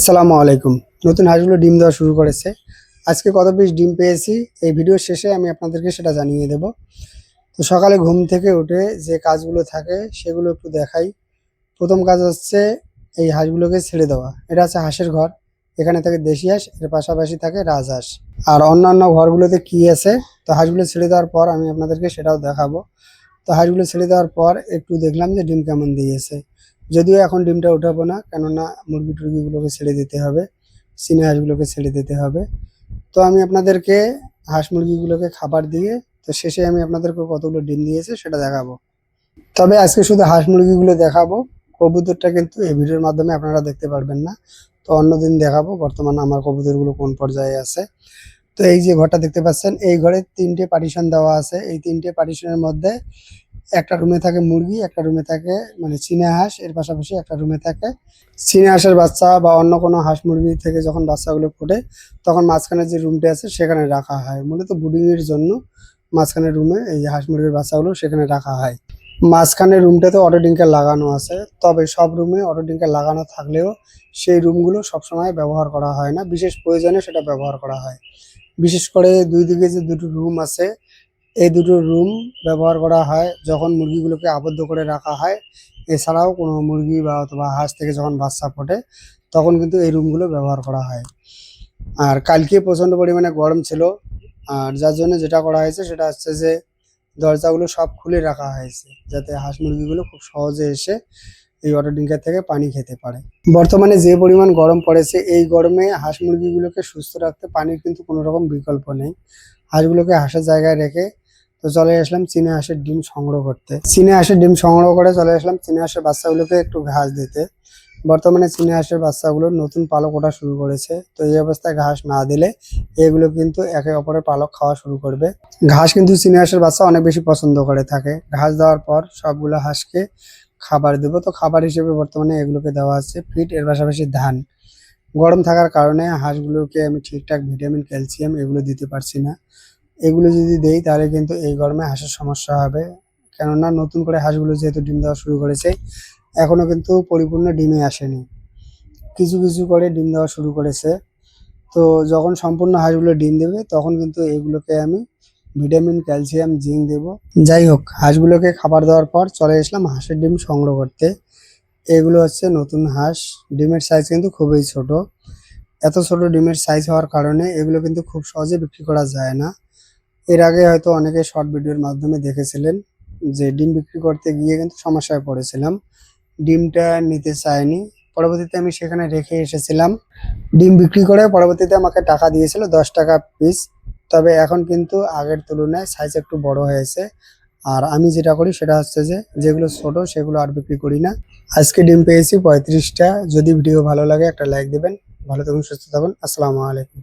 আসসালামু আলাইকুম। নতুন হাঁসগুলো ডিম দেওয়া শুরু করেছে। আজকে কত পিস ডিম পেয়েছি এই ভিডিওর শেষে আমি আপনাদেরকে সেটা জানিয়ে দেব। তো সকালে ঘুম থেকে উঠে যে কাজগুলো থাকে সেগুলো একটু দেখাই। প্রথম কাজ হচ্ছে এই হাঁসগুলোকে ছেড়ে দেওয়া। এটা হচ্ছে হাঁসের ঘর। এখানে থাকে দেশি হাঁস, এর পাশাপাশি থাকে রাজহাঁস। আর অন্যান্য ঘরগুলোতে কি আছে, তো হাঁসগুলো ছেড়ে দেওয়ার পর আমি আপনাদেরকে সেটাও দেখাবো। তো হাঁসগুলো ছেড়ে দেওয়ার পর একটু দেখলাম যে ডিম কেমন দিয়েছে। যদিও এখন ডিমটা উঠাবো না, কেননা মুরগি টুরগিগুলোকে ছেড়ে দিতে হবে, চীনা হাঁসগুলোকে ছেড়ে দিতে হবে। তো আমি আপনাদেরকে হাঁস মুরগিগুলোকে খাবার দিয়ে, তো শেষে আমি আপনাদেরকে কতগুলো ডিম দিয়েছে সেটা দেখাবো। তবে আজকে শুধু হাঁস মুরগিগুলো দেখাবো, কবুতরটা কিন্তু এই ভিডিওর মাধ্যমে আপনারা দেখতে পারবেন না। তো অন্যদিন দেখাবো বর্তমানে আমার কবুতরগুলো কোন পর্যায়ে আছে। তো এই যে ঘরটা দেখতে পাচ্ছেন, এই ঘরে ৩টে পার্টিশন দেওয়া আছে। এই ৩টে পার্টিশনের মধ্যে একটা রুমে থাকে মুরগি, একটা রুমে থাকে মানে চীনা হাঁস, এর পাশাপাশি একটা রুমে থাকে চীনা হাঁসের বাচ্চা বা অন্য কোনো হাঁস মুরগি থেকে যখন বাচ্চাগুলো ফোটে তখন মাঝখানে যে রুমটা আছে সেখানে রাখা হয়, মূলত ব্রুডিং এর জন্য। মাঝখানে রুমে এই যে হাঁস মুরগির বাচ্চাগুলো সেখানে রাখা হয়। মাঝখানে রুমটাতে অটো ডিঙ্কার লাগানো আছে, তবে সব রুমে অটো ডিঙ্কার লাগানো থাকলেও সেই রুমগুলো সবসময় ব্যবহার করা হয় না, বিশেষ প্রয়োজনে সেটা ব্যবহার করা হয়। বিশেষ করে দুই দিকে যে দুটো রুম আছে, এই দুটো রুম ব্যবহার করা হয় যখন মুরগিগুলোকে আবদ্ধ করে রাখা হয়। এছাড়াও কোনো মুরগি বা অথবা হাঁস থেকে যখন বাচ্চা ফোটে তখন কিন্তু এই রুমগুলো ব্যবহার করা হয়। আর কালকে প্রচণ্ড পরিমাণে গরম ছিল, আর যার জন্য যেটা করা হয়েছে সেটা হচ্ছে যে দরজাগুলো সব খুলে রাখা হয়েছে, যাতে হাঁস মুরগিগুলো খুব সহজে এসে এই ওয়াটার ট্যাঙ্কার থেকে পানি খেতে পারে। বর্তমানে যে পরিমাণ গরম পড়েছে, এই গরমে হাঁস মুরগিগুলোকে সুস্থ রাখতে পানির কিন্তু কোনো রকম বিকল্প নেই। হাঁসগুলোকে হাঁসের জায়গায় রেখে তো চলে আসলাম চীনা হাঁসের ডিম সংগ্রহ করতে। চীনা হাঁসের ডিম সংগ্রহ করে চলে আসলাম চীনা হাঁসের বাচ্চাগুলোকে একটু ঘাস দিতে। বর্তমানে চীনা হাঁসের বাচ্চাগুলোর নতুন পালক ওঠা শুরু করেছে, তো এই অবস্থায় ঘাস না দিলে এগুলো কিন্তু একে অপরের পালক খাওয়া শুরু করবে। ঘাস কিন্তু চীনা হাঁসের বাচ্চা অনেক বেশি পছন্দ করে থাকে। ঘাস দেওয়ার পর সবগুলো হাঁসকে খাবার দেবো। তো খাবার হিসেবে বর্তমানে এগুলোকে দেওয়া হচ্ছে ফিড, এর পাশাপাশি ধান। গরম থাকার কারণে হাঁসগুলোকে আমি ঠিকঠাক ভিটামিন, ক্যালসিয়াম এগুলো দিতে পারছি না। এগুলো যদি দেই তাহলে কিন্তু এই গরমে হাঁসের সমস্যা হবে, কেননা নতুন করে হাঁসগুলো যেহেতু ডিম দেওয়া শুরু করেছে, এখনো কিন্তু পরিপূর্ণ ডিমে আসেনি, কিছু কিছু করে ডিম দেওয়া শুরু করেছে। তো যখন সম্পূর্ণ হাঁসগুলো ডিম দেবে তখন কিন্তু এগুলোকে আমি ভিটামিন, ক্যালসিয়াম, জিঙ্ক দেবো। যাই হোক, হাঁসগুলোকে খাবার দেওয়ার পর চলে আসলাম হাঁসের ডিম সংগ্রহ করতে। এগুলো হচ্ছে নতুন হাঁস। ডিমের সাইজ কিন্তু খুবই ছোট। এত ছোট ডিমের সাইজ হওয়ার কারণে এগুলো কিন্তু খুব সহজে বিক্রি করা যায় না। এর আগে হয়তো অনেকে শর্ট ভিডিওর মাধ্যমে দেখেছিলেন যে ডিম বিক্রি করতে গিয়ে কিন্তু সমস্যায় পড়েছিলাম, ডিমটা নিতে চায়নি। পরবর্তীতে আমি সেখানে রেখে এসেছিলাম। ডিম বিক্রি করে পরবর্তীতে আমাকে টাকা দিয়েছিল 10 টাকা পিস। তবে এখন কিন্তু আগের তুলনায় সাইজ একটু বড় হয়েছে। আর আমি যেটা করি সেটা হচ্ছে যে যেগুলো ছোট সেগুলো আর বিক্রি করি না। আজকে ডিম পেয়েছি 35টা। যদি ভিডিও ভালো লাগে একটা লাইক দেবেন। ভালো থাকুন, সুস্থ থাকুন। আসসালামু আলাইকুম।